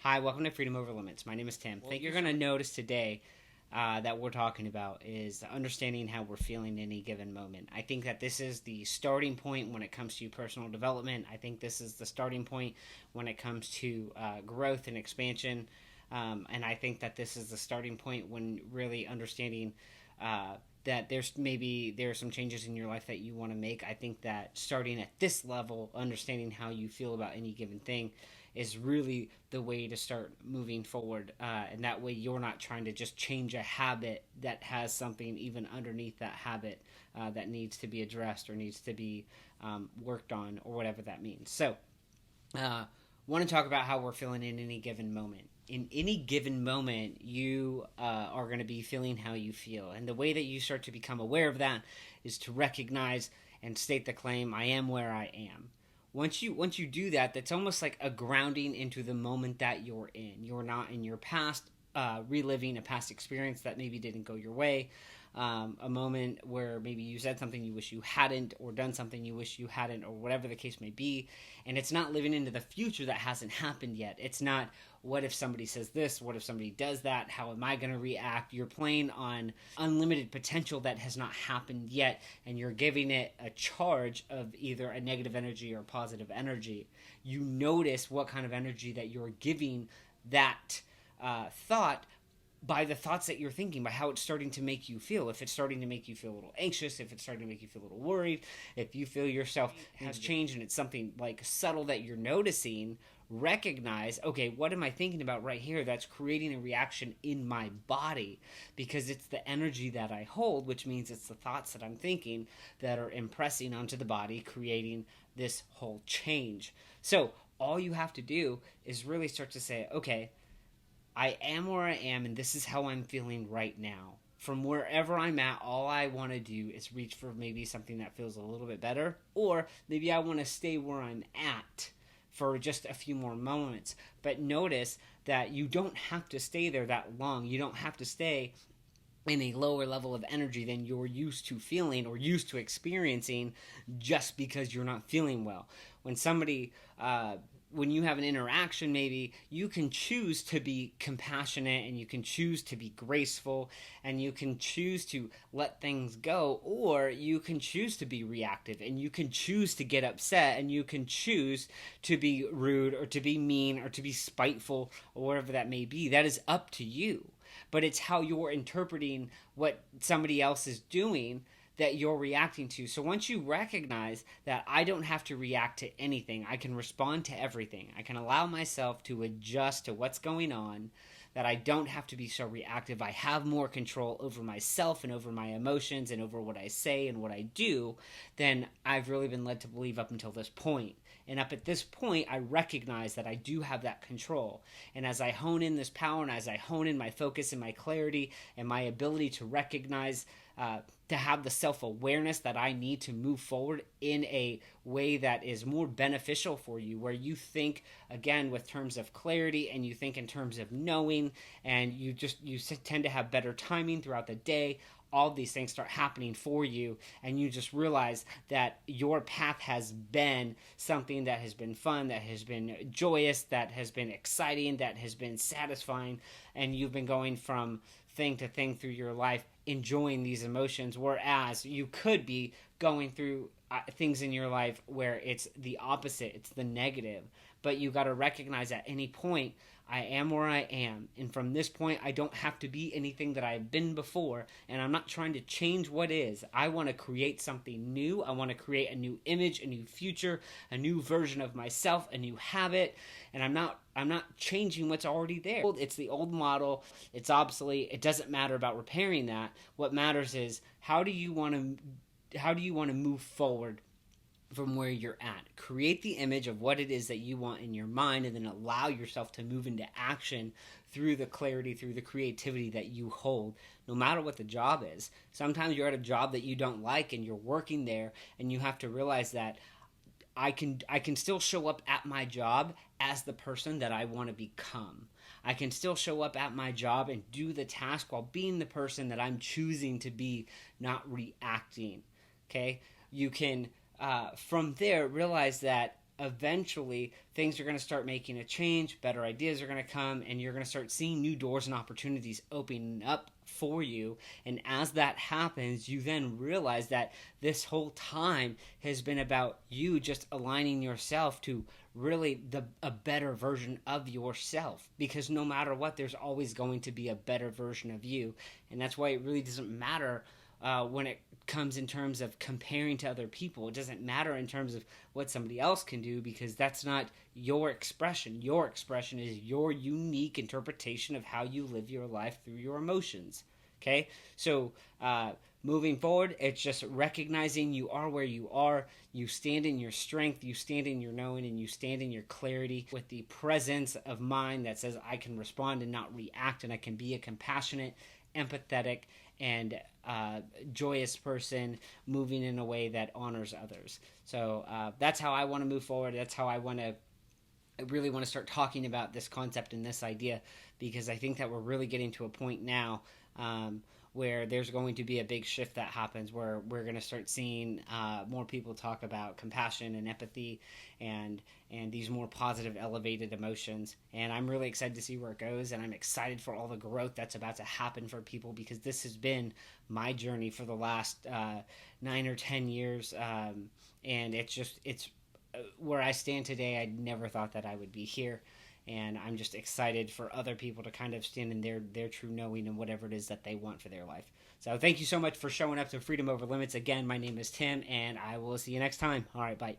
Hi, welcome to Freedom Over Limits. My name is Tim. I think you're going to notice today that we're talking about is understanding how we're feeling in any given moment. I think that this is the starting point when it comes to personal development. I think this is the starting point when it comes to growth and expansion. And I think that this is the starting point when really understanding that there are some changes in your life that you want to make. I think that starting at this level, understanding how you feel about any given thing is really the way to start moving forward. And that way you're not trying to just change a habit that has something even underneath that habit that needs to be addressed or needs to be worked on or whatever that means. So want to talk about how we're feeling in any given moment. In any given moment, you are going to be feeling how you feel. And the way that you start to become aware of that is to recognize and state the claim, I am where I am. Once you do that, that's almost like a grounding into the moment that you're in. You're not in your past, reliving a past experience that maybe didn't go your way. A moment where maybe you said something you wish you hadn't, or done something you wish you hadn't, or whatever the case may be. And it's not living into the future that hasn't happened yet. It's not, what if somebody says this? What if somebody does that? How am I going to react? You're playing on unlimited potential that has not happened yet, and you're giving it a charge of either a negative energy or positive energy. You notice what kind of energy that you're giving that thought by the thoughts that you're thinking, by how it's starting to make you feel. If it's starting to make you feel a little anxious, if it's starting to make you feel a little worried, if you feel yourself has changed and it's something like subtle that you're noticing, recognize, okay, what am I thinking about right here that's creating a reaction in my body? Because it's the energy that I hold, which means it's the thoughts that I'm thinking that are impressing onto the body, creating this whole change. So all you have to do is really start to say, okay, I am where I am, and this is how I'm feeling right now. From wherever I'm at, all I want to do is reach for maybe something that feels a little bit better, or maybe I want to stay where I'm at for just a few more moments. But notice that you don't have to stay there that long. You don't have to stay in a lower level of energy than you're used to feeling or used to experiencing just because you're not feeling well. When you have an interaction, maybe you can choose to be compassionate and you can choose to be graceful and you can choose to let things go, or you can choose to be reactive and you can choose to get upset and you can choose to be rude or to be mean or to be spiteful or whatever that may be. That is up to you. But it's how you're interpreting what somebody else is doing that you're reacting to. So once you recognize that I don't have to react to anything, I can respond to everything, I can allow myself to adjust to what's going on, that I don't have to be so reactive, I have more control over myself and over my emotions and over what I say and what I do, then I've really been led to believe up until this point. And up at this point, I recognize that I do have that control. And as I hone in this power and as I hone in my focus and my clarity and my ability to recognize, to have the self-awareness that I need to move forward in a way that is more beneficial for you, where you think, again, with terms of clarity and you think in terms of knowing, and you tend to have better timing throughout the day. All these things start happening for you, and you just realize that your path has been something that has been fun, that has been joyous, that has been exciting, that has been satisfying, and you've been going from thing to thing through your life, enjoying these emotions, whereas you could be going through things in your life where it's the opposite, it's the negative. But you got to recognize at any point, I am where I am, and from this point I don't have to be anything that I've been before, and I'm not trying to change what is. I want to create something new. I want to create a new image, a new future, a new version of myself, a new habit, and I'm not changing what's already there. It's the old model. It's obsolete. It doesn't matter about repairing that. What matters is how do you want to move forward from where you're at. Create the image of what it is that you want in your mind, and then allow yourself to move into action through the clarity, through the creativity that you hold, no matter what the job is. Sometimes you're at a job that you don't like and you're working there, and you have to realize that I can still show up at my job as the person that I want to become. I can still show up at my job and do the task while being the person that I'm choosing to be, not reacting. Okay? You can from there realize that eventually things are going to start making a change, better ideas are going to come, and you're going to start seeing new doors and opportunities opening up for you. And as that happens, you then realize that this whole time has been about you just aligning yourself to really a better version of yourself, because no matter what, there's always going to be a better version of you. And that's why it really doesn't matter when it comes in terms of comparing to other people. It doesn't matter in terms of what somebody else can do, because that's not your expression. Your expression is your unique interpretation of how you live your life through your emotions. Okay? So moving forward, it's just recognizing you are where you are. You stand in your strength, you stand in your knowing, and you stand in your clarity with the presence of mind that says, I can respond and not react, and I can be a compassionate, empathetic, and joyous person moving in a way that honors others. So that's how I want to move forward. That's how I really want to start talking about this concept and this idea, because I think that we're really getting to a point now where there's going to be a big shift that happens, where we're going to start seeing more people talk about compassion and empathy and these more positive, elevated emotions. And I'm really excited to see where it goes, and I'm excited for all the growth that's about to happen for people, because this has been my journey for the last 9 or 10 years, and it's where I stand today. I never thought that I would be here. And I'm just excited for other people to kind of stand in their true knowing and whatever it is that they want for their life. So thank you so much for showing up to Freedom Over Limits. Again, my name is Tim, and I will see you next time. All right, bye.